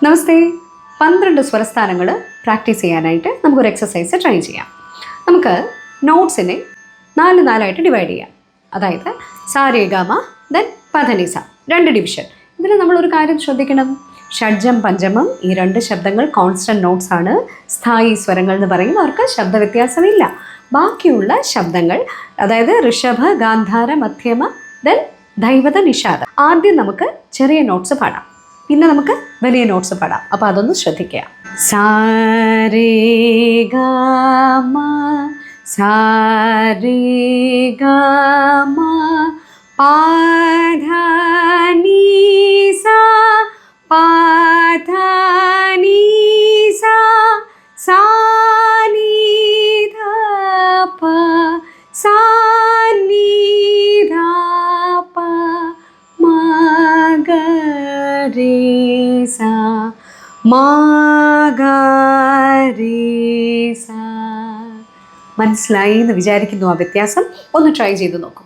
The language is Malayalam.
നമസ്തേ. 12 സ്വരസ്ഥാനങ്ങൾ പ്രാക്ടീസ് ചെയ്യാനായിട്ട് നമുക്കൊരു എക്സസൈസ് ട്രൈ ചെയ്യാം. നമുക്ക് നോട്ട്സിനെ 4 ഡിവൈഡ് ചെയ്യാം. അതായത് സാ രേ ഗ മ ദെൻ പധനിസ, 2 ഡിവിഷൻ. ഇതിൽ നമ്മളൊരു കാര്യം ശ്രദ്ധിക്കണം. ഷഡ്ജം പഞ്ചമം ഈ 2 ശബ്ദങ്ങൾ കോൺസ്റ്റൻറ്റ് നോട്ട്സ് ആണ്. സ്ഥായി സ്വരങ്ങൾ എന്ന് പറയും. അവർക്ക് ശബ്ദവ്യത്യാസമില്ല. ബാക്കിയുള്ള ശബ്ദങ്ങൾ, അതായത് ഋഷഭ, ഗാന്ധാര, മധ്യമ, ദെൻ ദൈവത, നിഷാദ. ആദ്യം നമുക്ക് ചെറിയ നോട്ട്സ് പാടാം, പിന്നെ നമുക്ക് വലിയ നോട്ട്സ് പാടാം. അപ്പോൾ അതൊന്ന് ശ്രദ്ധിക്കുക. സാ രേ ഗ മ, സാ രേ ഗ മ, പ ധ നീ സ, പ ധ നീ സ, സാ നീ ധ പ, സാ നീ ധ പ, മ ഗ രേ സ, മ ഗ രേ സ. മനസ്സിലായി എന്ന് വിചാരിക്കുന്നു. ആ വ്യത്യാസം ഒന്ന് ട്രൈ ചെയ്ത് നോക്കൂ.